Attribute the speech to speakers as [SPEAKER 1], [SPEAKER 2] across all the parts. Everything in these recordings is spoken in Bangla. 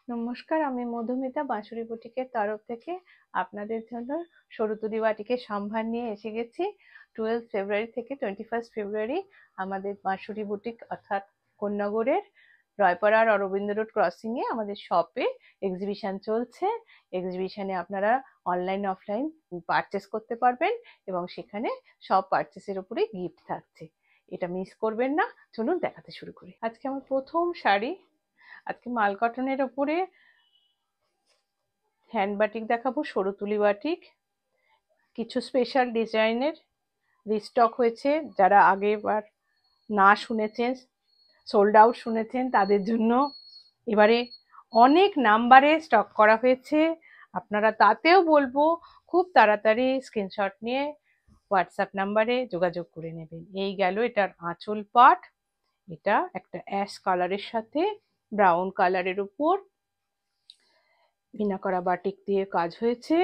[SPEAKER 1] নমস্কার, আমি মধুমিতা বাঁশুরি বুটিকের তরফ থেকে আপনাদের জন্য সরুতুলি বাটিকের সম্ভার নিয়ে এসে গেছি। 12 ফেব্রুয়ারি থেকে 21 ফেব্রুয়ারি আমাদের বাঁশুরি বুটিক অর্থাৎ কোন্নগরের রায়পাড়ার অরবিন্দ রোড ক্রসিংয়ে আমাদের শপে এক্সিবিশন চলছে। এক্সিবিশনে আপনারা অনলাইন অফলাইন পারচেস করতে পারবেন এবং সেখানে সব পারচেসের উপরে গিফট থাকছে। এটা মিস করবেন না। চলুন দেখাতে শুরু করি। আজকে আমার প্রথম শাড়ি, আজকে মাল কটনের ওপরে হ্যান্ড বাটিক দেখাবো, সরুতুলি বাটিক। কিছু স্পেশাল ডিজাইনের রিস্টক হয়েছে। যারা আগেবার না শুনেছেন, সোল্ড আউট শুনেছেন, তাদের জন্য এবারে অনেক নাম্বারে স্টক করা হয়েছে। আপনারা তাতেও বলবো খুব তাড়াতাড়ি স্ক্রিনশট নিয়ে হোয়াটসঅ্যাপ নাম্বারে যোগাযোগ করে নেবেন। এই গেল এটার আঁচল পাট। এটা একটা অ্যাশ কালারের সাথে ব্রাউন কালারের উপর মিনা করা বাটিক দিয়ে কাজ হয়েছে।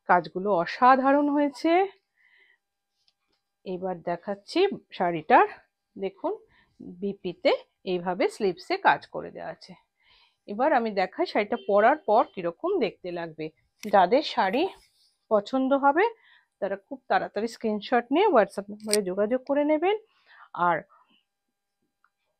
[SPEAKER 1] কাজগুলো অসাধারণ হয়েছে। এবার দেখাচ্ছি শাড়িটার, দেখুন বিপিতে এইভাবে স্লিভসে কাজ করে দেওয়া আছে। এবার আমি দেখাই শাড়িটা পরার পর কিরকম দেখতে লাগবে। যাদের শাড়ি পছন্দ হবে তারা খুব তাড়াতাড়ি স্ক্রিনশট নিয়ে হোয়াটসঅ্যাপ নম্বরে যোগাযোগ করে নেবেন। আর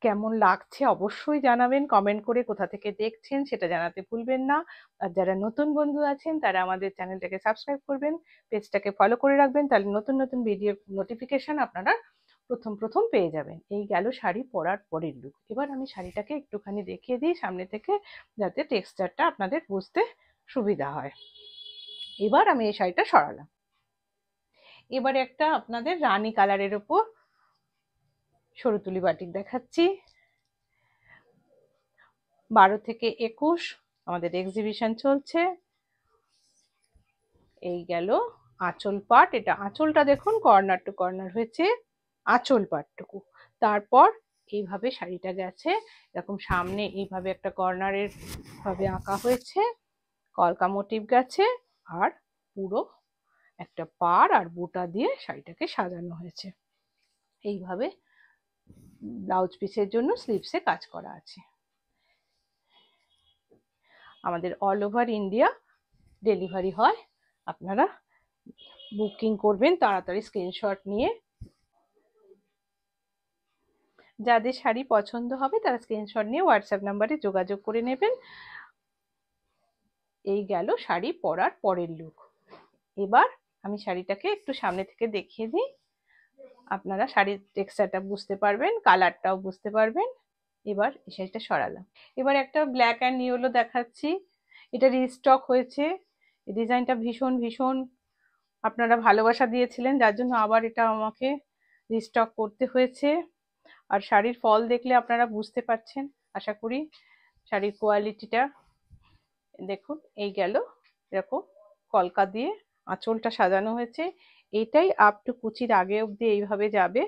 [SPEAKER 1] কেমন লাগছে অবশ্যই জানাবেন কমেন্ট করে। কোথা থেকে দেখছেন সেটা জানাতে ভুলবেন না। আর যারা নতুন বন্ধু আছেন তারা আমাদের চ্যানেলটাকে সাবস্ক্রাইব করবেন, পেজটাকে ফলো করে রাখবেন, তাহলে নতুন নতুন ভিডিও নোটিফিকেশন আপনারা প্রথম পেয়ে যাবেন। এই গেল শাড়ি পরার পরের লুক। এবার আমি শাড়িটাকে একটুখানি দেখিয়ে দিই সামনে থেকে, যাতে টেক্সচারটা আপনাদের বুঝতে সুবিধা হয়। এবার আমি এই শাড়িটা সরালাম। এবারে একটা আপনাদের রানী কালারের উপর সরুতুলি বাটিক দেখাচ্ছি। 12 থেকে 21 আমাদের এক্সিবিশন চলছে। এই গেল আঁচল পাট। এটা আঁচলটা দেখুন কর্নার টু কর্নার হয়েছে আঁচল পাটটুকু। তারপর এইভাবে শাড়িটা গেছে, এরকম সামনে এইভাবে একটা কর্নারের ভাবে আঁকা হয়েছে, কলকা মোটিভ গেছে, আর পুরো একটা পাড় আর বুটা দিয়ে শাড়িটাকে সাজানো হয়েছে। এইভাবে ব্লাউজ পিসের জন্য স্লিভসে কাজ করা আছে। আমাদের অল ওভার ইন্ডিয়া ডেলিভারি হয়। আপনারা বুকিং করবেন তাড়াতাড়ি স্ক্রিনশট নিয়ে। যাদের শাড়ি পছন্দ হবে তারা স্ক্রিনশট নিয়ে হোয়াটসঅ্যাপ নাম্বারে যোগাযোগ করে নেবেন। এই গেল শাড়ি পরার পরের লুক। এবার আমি শাড়িটাকে একটু সামনে থেকে দেখিয়ে দিই, আপনারা শাড়ির টেক্সচারটা বুঝতে পারবেন, কালারটাও বুঝতে পারবেন। এবার এই শাড়িটা সরালাম। এবার একটা ব্ল্যাক অ্যান্ড ইয়েলো দেখাচ্ছি। এটা রিস্টক হয়েছে। এই ডিজাইনটা ভীষণ ভীষণ আপনারা ভালোবাসা দিয়েছিলেন, যার জন্য আবার এটা আমাকে রিস্টক করতে হয়েছে। আর শাড়ির ফল দেখলে আপনারা বুঝতে পারছেন আশা করি। শাড়ির কোয়ালিটিটা দেখুন। এই গেল এরকম কলকা দিয়ে আঁচলটা সাজানো হয়েছে। এটাই আপ টু কুচির আগে অবধি এইভাবে যাবে।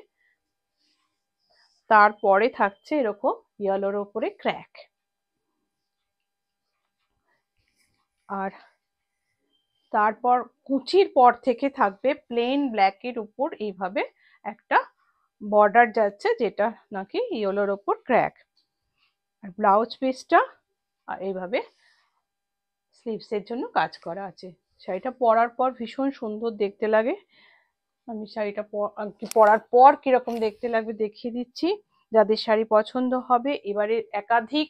[SPEAKER 1] তারপরে থাকছে এরকম ইয়েলোর ওপরে ক্র্যাক। আর তারপর কুচির পর থেকে থাকবে প্লেন ব্ল্যাকের উপর এইভাবে একটা বর্ডার যাচ্ছে, যেটা নাকি ইয়েলোর ওপর ক্র্যাক। আর ব্লাউজ পিসটা এইভাবে স্লিভসের জন্য কাজ করা আছে। শাড়িটা পরার পর ভীষণ সুন্দর দেখতে লাগে। আমি শাড়িটা পরার পর কিরকম দেখতে লাগবে দেখিয়ে দিচ্ছি। যাদের শাড়ি পছন্দ হবে, এবারে একাধিক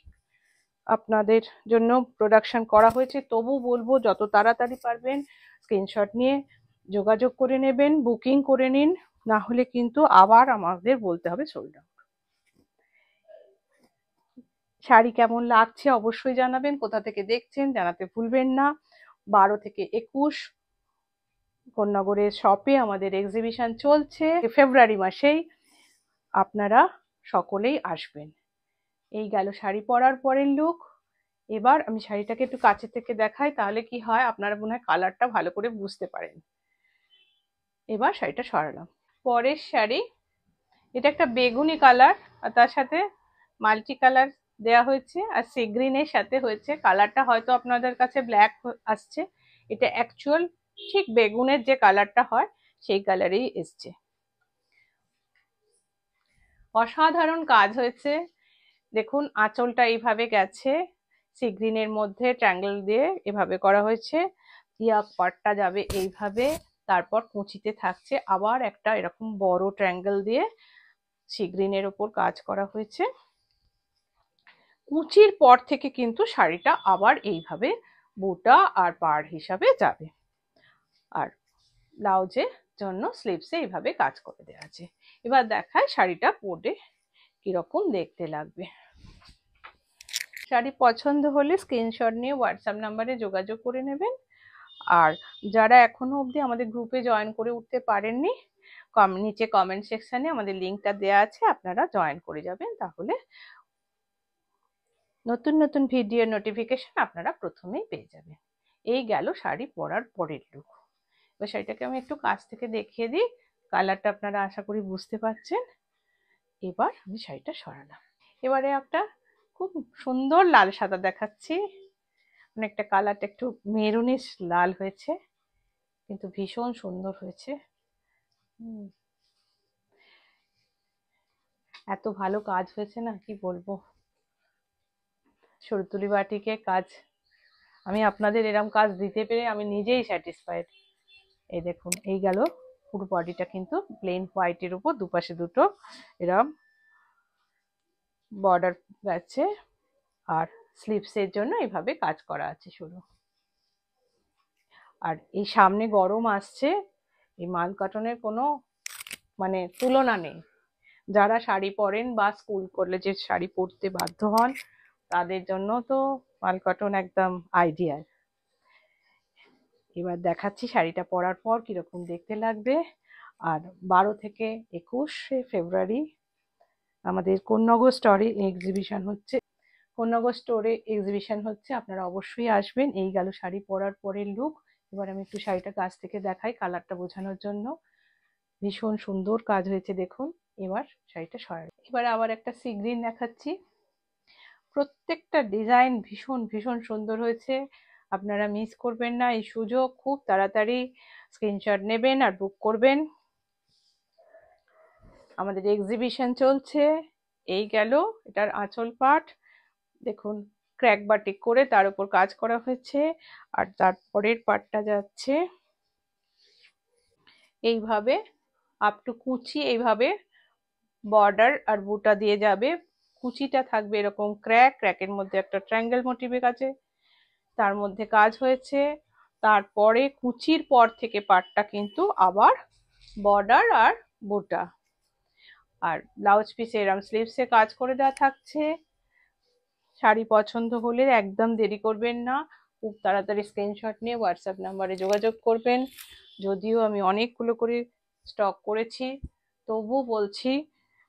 [SPEAKER 1] আপনাদের জন্য প্রোডাকশন করা হয়েছে, তবু বলবো যত তাড়াতাড়ি পারবেন স্ক্রিনশট নিয়ে যোগাযোগ করে নেবেন, বুকিং করে নিন, না হলে কিন্তু আবার আমাদের বলতে হবে সোল্ড আউট। শাড়ি কেমন লাগছে অবশ্যই জানাবেন, কোথা থেকে দেখছেন জানাতে ভুলবেন না। 12 থেকে 21 কোন্নগরের শপে আমাদের এক্সিবিশন চলছে। ফেব্রুয়ারি মাসেই আপনারা সকলেই আসবেন। এই গেল শাড়ি পরার পরের লুক। এবার আমি শাড়িটাকে একটু কাছে থেকে দেখাই, তাহলে কি হয় আপনারা মনে হয় কালারটা ভালো করে বুঝতে পারেন। এবার শাড়িটা সরালাম। পরের শাড়ি, এটা একটা বেগুনি কালার আর তার সাথে মাল্টি কালার দেওয়া হয়েছে, আর সি গ্রিনের সাথে হয়েছে। কালারটা হয়তো আপনাদের কাছে ব্ল্যাক আসছে, এটা অ্যাকচুয়াল ঠিক বেগুনের যে কালারটা হয় সেই কালারেই এসছে। অসাধারণ কাজ হয়েছে। দেখুন আঁচলটা এইভাবে গেছে, সি গ্রিনের মধ্যে ট্রায়াঙ্গেল দিয়ে এভাবে করা হয়েছে। ইয়াক পার্টটা যাবে এইভাবে, তারপর কুচিতে থাকছে আবার একটা এরকম বড় ট্রায়াঙ্গেল দিয়ে সি গ্রিনের ওপর কাজ করা হয়েছে। কুচির পর থেকে কিন্তু শাড়িটা আবার এইভাবে বুটা আর পাড় হিসাবে যাবে। আর ব্লাউজের জন্য স্লিভসে এইভাবে কাজ করে দেওয়া আছে। এবার দেখায় শাড়িটা পরে কিরকম দেখতে লাগবে। শাড়ি পছন্দ হলে স্ক্রিনশট নিয়ে হোয়াটসঅ্যাপ নাম্বারে যোগাযোগ করে নেবেন। আর যারা এখনো অবধি আমাদের গ্রুপে জয়েন করে উঠতে পারেননি, নিচে কমেন্ট সেকশনে আমাদের লিঙ্কটা দেওয়া আছে, আপনারা জয়েন করে যাবেন, তাহলে নতুন নতুন ভিডিও নোটিফিকেশন আপনারা প্রথমেই পেয়ে যাবেন। এই গেল শাড়ি পরার পরের লুক। এবার শাড়িটাকে আমি একটু কাছ থেকে দেখিয়ে দিই, কালারটা আপনারা আশা করি বুঝতে পারছেন। এবার আমি শাড়িটা সরালাম। এবারে একটা খুব সুন্দর লাল সাদা দেখাচ্ছি। অনেকটা কালারটা একটু মেরুনিশ লাল হয়েছে, কিন্তু ভীষণ সুন্দর হয়েছে। এত ভালো কাজ হয়েছে না, কি বলবো। সরতুলি বাটিকে কাজ, আমি আপনাদের এরকম কাজ দিতে পেরে আমি নিজেই স্যাটিসফাইড। এই দেখুন, এই গেল পুরো বডিটা কিন্তু প্লেন হোয়াইটের উপর দুপাশে দুটো এরকম বর্ডার গেছে, আর স্লিভসের জন্য এইভাবে কাজ করা আছে শুরু। আর এই সামনে গরম আসছে, এই মাল কটনের কোনো মানে তুলনা নেই। যারা শাড়ি পরেন বা স্কুল কলেজের শাড়ি পরতে বাধ্য হন, তাদের জন্য তো মাল কটন একদম আইডিয়াল। এবার দেখাচ্ছি শাড়িটা পরার পর কিরকম দেখতে লাগবে। আর 12 থেকে 21 ফেব্রুয়ারি আমাদের কোন্নগর স্টোরে এক্সিবিশন হচ্ছে। কোন্নগর স্টোরে এক্সিবিশন হচ্ছে, আপনারা অবশ্যই আসবেন। এই গেল শাড়ি পরার পরের লুক। এবার আমি একটু শাড়িটা কাছ থেকে দেখাই কালারটা বোঝানোর জন্য। ভীষণ সুন্দর কাজ হয়েছে দেখুন। এবার শাড়িটা সরাই। এবার আবার একটা সি গ্রিন দেখাচ্ছি। প্রত্যেকটা ডিজাইন ভীষণ ভীষণ সুন্দর হয়েছে, আপনারা মিস করবেন না এই সুযোগ। খুব তাড়াতাড়ি স্ক্রিনশট নেবেন আর বুক করবেন। আমাদের এক্সিবিশন চলছে। এই গেল এটার আঁচল পাট, দেখুন ক্র্যাক বাটিক করে তার উপর কাজ করা হয়েছে। আর তারপরের পাটটা যাচ্ছে এইভাবে আপ টু কুচি, এইভাবে বর্ডার আর বুটা দিয়ে যাবে। কুচিটা থাকবে এরকম ক্র্যাকের মধ্যে একটা ট্রায়াঙ্গেল মোটিভে আছে, তার মধ্যে কাজ হয়েছে। তারপরে কুচির পর থেকে পাটটা কিন্তু আবার বর্ডার আর বুটা। আর ব্লাউজ পিসে এরম স্লিভসে কাজ করে দেওয়া থাকছে। শাড়ি পছন্দ হলে একদম দেরি করবেন না, খুব তাড়াতাড়ি স্ক্রিনশট নিয়ে হোয়াটসঅ্যাপ নাম্বারে যোগাযোগ করবেন। যদিও আমি অনেকগুলো করে স্টক করেছি, তবু বলছি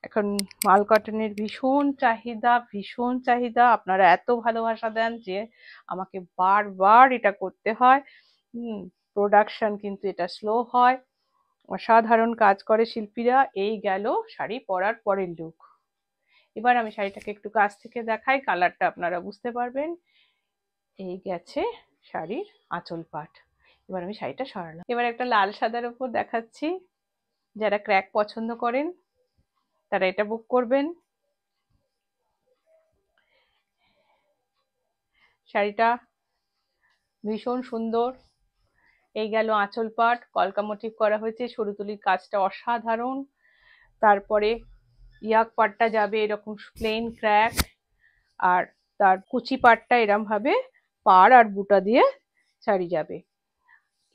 [SPEAKER 1] এখন মাল কটনের ভীষণ চাহিদা, ভীষণ চাহিদা। আপনারা এত ভালোবাসা দেন যে আমাকে বারবার এটা করতে হয়। প্রোডাকশন কিন্তু এটা স্লো হয়। অসাধারণ কাজ করে শিল্পীরা। এই গেল শাড়ি পরার পরের লুক। এবার আমি শাড়িটাকে একটু কাছ থেকে দেখাই, কালারটা আপনারা বুঝতে পারবেন। এই গেছে শাড়ির আঁচল পাট। এবার আমি শাড়িটা সরালাম। এবার একটা লাল সাদার উপর দেখাচ্ছি। যারা ক্র্যাক পছন্দ করেন তারা এটা বুক করবেন। শাড়িটা ভীষণ সুন্দর। এই গেল আঁচল পাট, কলকা মোটিভ করা হয়েছে, সরুতুলির কাজটা অসাধারণ। তারপরে ইয়াক পাটটা যাবে এরকম প্লেন ক্র্যাক, আর তার কুচি পাটটা এরম ভাবে পাড় আর বুটা দিয়ে শাড়ি যাবে।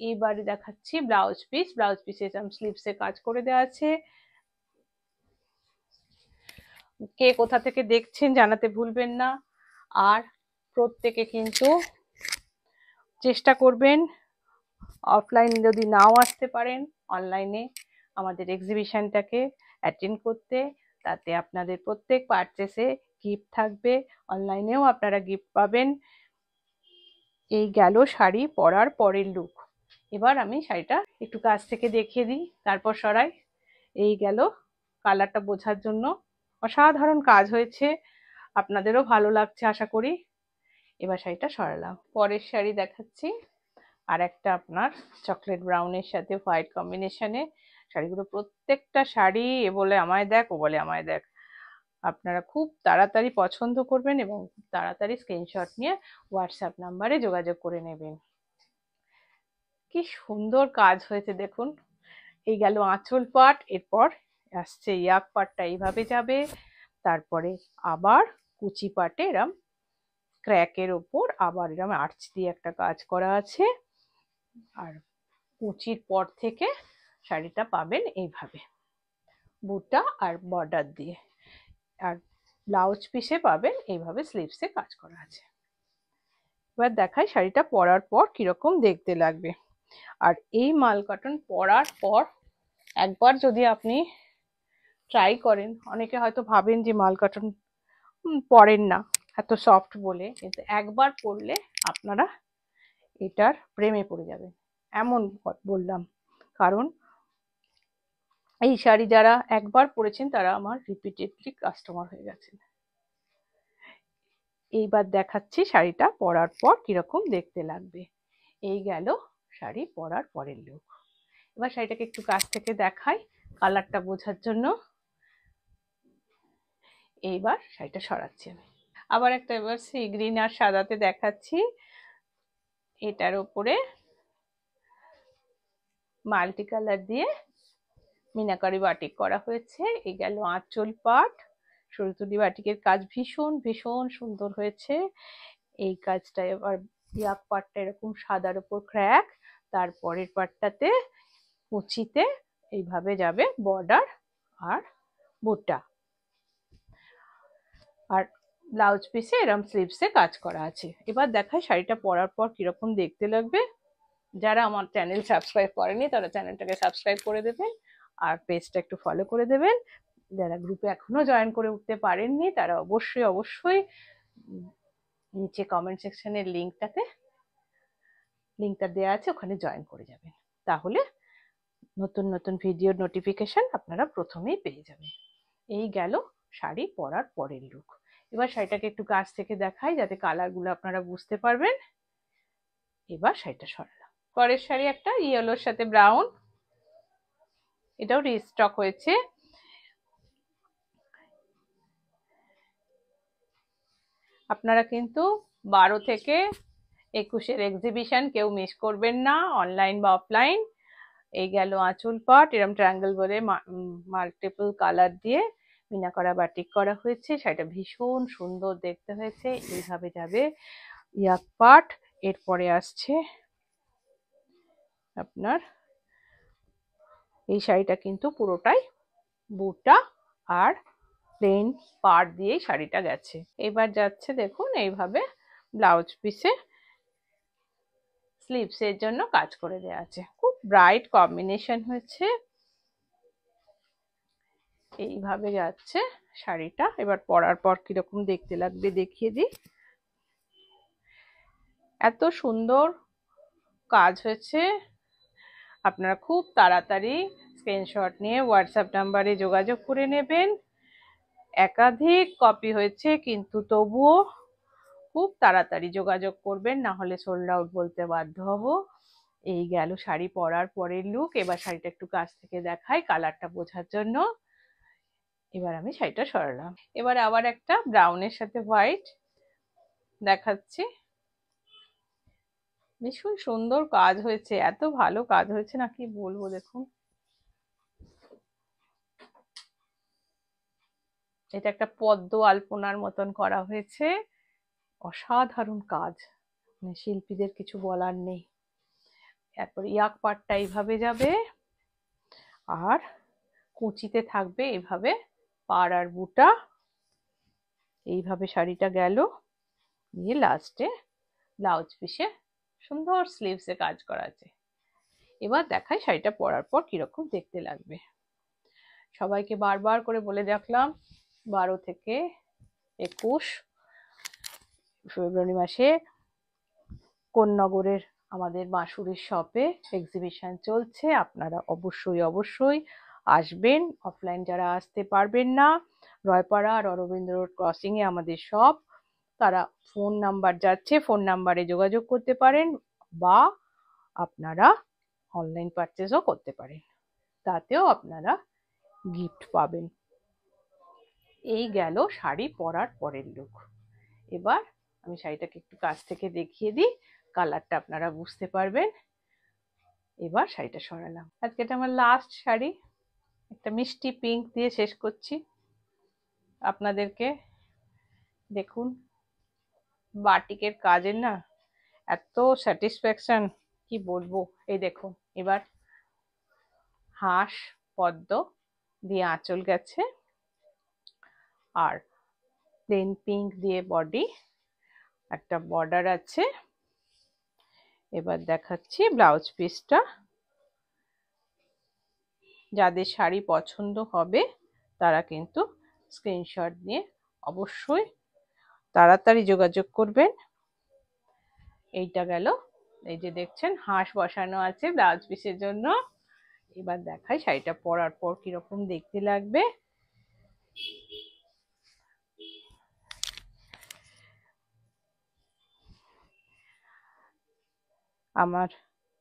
[SPEAKER 1] এইবারে দেখাচ্ছি ব্লাউজ পিস। ব্লাউজ পিসে স্লিভসে কাজ করে দেওয়া আছে। কে কোথা থেকে দেখছেন জানাতে ভুলবেন না। আর প্রত্যেকে কিন্তু চেষ্টা করবেন, অফলাইন যদি নাও আসতে পারেন, অনলাইনে আমাদের এক্সিবিশনটাকে অ্যাটেন্ড করতে। তাতে আপনাদের প্রত্যেক পারচেসে গিফট থাকবে, অনলাইনেও আপনারা গিফট পাবেন। এই গেল শাড়ি পরার পরের লুক। এবার আমি শাড়িটা একটু কাছ থেকে দেখিয়ে দিই, তারপর সরাই। এই গেল, কালারটা বোঝার জন্য অসাধারণ কাজ হয়েছে, আপনাদেরও ভালো লাগছে আশা করি। এবার শাড়িটা সরালাম। পরের শাড়ি দেখাচ্ছি, আর একটা আপনার চকলেট ব্রাউনের সাথে হোয়াইট কম্বিনেশনে। শাড়িগুলো প্রত্যেকটা শাড়ি এ বলে আমায় দেখ, ও বলে আমায় দেখ। আপনারা খুব তাড়াতাড়ি পছন্দ করবেন এবং খুব তাড়াতাড়ি স্ক্রিনশট নিয়ে হোয়াটসঅ্যাপ নাম্বারে যোগাযোগ করে নেবেন। কি সুন্দর কাজ হয়েছে দেখুন। এই গেল আঁচল পাট, এরপর আসছে ইয়াক পাটটা এইভাবে যাবে, তারপরে আবার কুচি পাটে এরম ক্র্যাকের ওপর আবার এরম আর্চ দিয়ে একটা কাজ করা আছে। আর কুচির পর থেকে শাড়িটা পাবেন এইভাবে বুটা আর বর্ডার দিয়ে, আর ব্লাউজ পিসে পাবেন এইভাবে স্লিভসে কাজ করা আছে। এবার দেখাই শাড়িটা পরার পর কিরকম দেখতে লাগবে। আর এই মাল কটন পরার পর একবার যদি আপনি ট্রাই করেন, অনেকে হয়তো ভাবেন যে মাল কটন পরেন না এত সফট বলে, কিন্তু একবার পরলে আপনারা এটার প্রেমে পড়ে যাবেন, এমন বললাম। কারণ এই শাড়ি যারা একবার পরেছেন তারা আমার রিপিটেডলি কাস্টমার হয়ে গেছেন। এইবার দেখাচ্ছি শাড়িটা পরার পর কিরকম দেখতে লাগবে। এই গেল শাড়ি পরার পরের লুক। এবার শাড়িটাকে একটু কাছ থেকে দেখাই কালারটা বোঝার জন্য। এইবার শাড়িটা সরাচ্ছি আমি আবার একটা, এবার সি গ্রিন আর সাদাতে দেখাচ্ছি। এটার উপরে মাল্টি কালার দিয়ে মিনাকারি বাটিক করা হয়েছে। এই গেল আঁচল পাট, সরুতুলি বাটিকের কাজ ভীষণ ভীষণ সুন্দর হয়েছে। এই কাজটা এবার ইয়াক পাটটা এরকম সাদার উপর ক্র্যাক, তারপরের পাটটাতে কুচিতে এইভাবে যাবে বর্ডার আর বুটা, আর ব্লাউজ পিসে এরম স্লিভসে কাজ করা আছে। এবার দেখাই শাড়িটা পরার পর কিরকম দেখতে লাগবে। যারা আমার চ্যানেল সাবস্ক্রাইব করেনি তারা চ্যানেলটাকে সাবস্ক্রাইব করে দেবেন আর পেজটা একটু ফলো করে দেবেন। যারা গ্রুপে এখনো জয়েন করে উঠতে পারেননি তারা অবশ্যই অবশ্যই নিচে কমেন্ট সেকশনের লিঙ্কটা দেওয়া আছে, ওখানে জয়েন করে যাবেন। তাহলে নতুন নতুন ভিডিওর নোটিফিকেশন আপনারা প্রথমেই পেয়ে যাবেন। এই গেল শাড়ি পরার পরের লুক। এবার শাড়িটাকে একটু কাছ থেকে দেখাই যাতে কালারগুলো আপনারা বুঝতে পারবেন। এবার শাড়িটা সরালাম। পরের শাড়ি একটা ইয়েলোর সাথে ব্রাউন, এটাও রিস্টক হয়েছে। আপনারা কিন্তু 12 থেকে 21-এর এক্সিবিশন কেউ মিস করবেন না, অনলাইন বা অফলাইন। এই গেল আঁচল পাট, এরকম ট্রায়াঙ্গেল বলে মাল্টিপল কালার দিয়ে মিনা করা বাটিক করা হয়েছে। শাড়িটা ভীষণ সুন্দর দেখতে হয়েছে। এইভাবে যাবে ইয়াক পাট, এরপরে আসছে আপনার এই শাড়িটা কিন্তু পুরোটাই বুটা আর প্লেন পাড় দিয়ে শাড়িটা গেছে। এবার যাচ্ছে দেখুন এইভাবে ব্লাউজ পিসে স্লিভসের জন্য কাজ করে দেওয়া আছে। খুব ব্রাইট কম্বিনেশন হয়েছে। এইভাবে যাচ্ছে শাড়িটা। এবার পরার পর কিরকম দেখতে লাগবে দেখিয়ে দিই। এত সুন্দর কাজ হয়েছে, আপনারা খুব তাড়াতাড়ি স্ক্রিনশট নিয়ে হোয়াটসঅ্যাপ নাম্বারে যোগাযোগ করে নেবেন। একাধিক কপি হয়েছে কিন্তু তবুও খুব তাড়াতাড়ি যোগাযোগ করবেন, না হলে সোল্ড আউট বলতে বাধ্য হব। এই গেল শাড়ি পরার পরের লুক। এবার শাড়িটা একটু কাছ থেকে দেখাই কালারটা বোঝার জন্য। এবার আমি শাড়িটা সরালাম। এবার আবার একটা ব্রাউনের সাথে হোয়াইট দেখাচ্ছি। ভীষণ সুন্দর কাজ হয়েছে, এত ভালো কাজ হয়েছে না কি বলবো। দেখুন এটা একটা পদ্ম আলপনার মতন করা হয়েছে, অসাধারণ কাজ, মানে শিল্পীদের কিছু বলার নেই। তারপর ইয়াক পাটটা এইভাবে যাবে আর কুচিতে থাকবে এইভাবে পাড় আর বুটা। এইভাবে শাড়িটা গেল, দিয়ে লাস্টে ব্লাউজ পিসে সুন্দর স্লিভসে কাজ করা আছে। এবার দেখাই শাড়িটা পরার পর কিরকম দেখতে লাগবে। সবাইকে বারবার করে বলে রাখলাম 12 থেকে 21 ফেব্রুয়ারি মাসে কোন্নগরের আমাদের মাসুরের শপে এক্সিবিশন চলছে। আপনারা অবশ্যই অবশ্যই আসবেন। অফলাইন যারা আসতে পারবেন না, রয়পাড়া আর অরবিন্দ রোড ক্রসিং এ আমাদের শপ, তারা ফোন নাম্বার যাচ্ছে, ফোন নাম্বারে যোগাযোগ করতে পারেন বা আপনারা অনলাইন পারচেজও করতে পারেন, তাতেও আপনারা গিফট পাবেন। এই গেল শাড়ি পরার পরের লুক। এবার আমি শাড়িটাকে একটু কাছ থেকে দেখিয়ে দিই, কালারটা আপনারা বুঝতে পারবেন। এবার শাড়িটা সরালাম। আজকে এটা আমার লাস্ট শাড়ি, একটা মিষ্টি পিঙ্ক দিয়ে শেষ করছি আপনাদেরকে। দেখুন বাটিকের কাজের না এত স্যাটিসফ্যাকশন, কি বলবো। এই দেখুন এবার হাঁস পদ্ম দিয়ে আঁচল গেছে, আর প্লেন পিঙ্ক দিয়ে বডি, একটা বর্ডার আছে। এবার দেখাচ্ছি ব্লাউজ পিসটা। যাদের শাড়ি পছন্দ হবে তারা কিন্তু স্ক্রিনশট নিয়ে অবশ্যই তাড়াতাড়ি যোগাযোগ করবেন। এইটা গেল, এই যে দেখছেন হাঁস বসানো আছে ব্লাউজ পিসের জন্য। এবার দেখাই শাড়িটা পরার পর কিরকম দেখতে লাগবে। আমার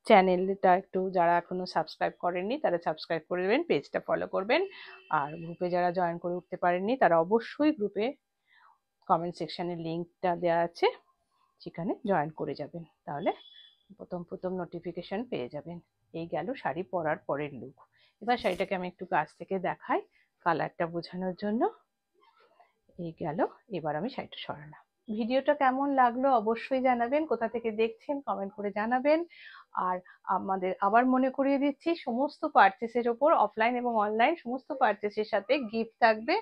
[SPEAKER 1] চ্যানেলটা একটু যারা এখনো সাবস্ক্রাইব করেননি তারা সাবস্ক্রাইব করে দেবেন, পেজটা ফলো করবেন। আর গ্রুপে যারা জয়েন করে উঠতে পারেননি তারা অবশ্যই গ্রুপে কমেন্ট সেকশনে লিঙ্কটা দেওয়া আছে, সেখানে জয়েন করে যাবেন, তাহলে প্রথম নোটিফিকেশন পেয়ে যাবেন। এই গেল শাড়ি পরার পরের লুক। এবার শাড়িটাকে আমি একটু কাছ থেকে দেখাই কালারটা বোঝানোর জন্য। এই গেল, এবার আমি শাড়িটা সরালাম। ভিডিওটা কেমন লাগলো অবশ্যই জানাবেন, কোথা থেকে দেখছেন কমেন্ট করে জানাবেন। আর আমাদের আবার মনে করিয়ে দিচ্ছি, সমস্ত পারচেসের ওপর অফলাইন এবং অনলাইন সমস্ত পারচেসের সাথে গিফট থাকবে।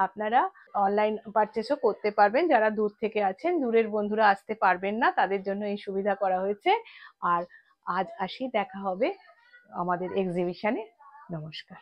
[SPEAKER 1] আপনারা অনলাইন পারচেসও করতে পারবেন, যারা দূর থেকে আছেন, দূরের বন্ধুরা আসতে পারবেন না তাদের জন্য এই সুবিধা করা হয়েছে। আর আজ আসি, দেখা হবে আমাদের এক্সিবিশনে। নমস্কার।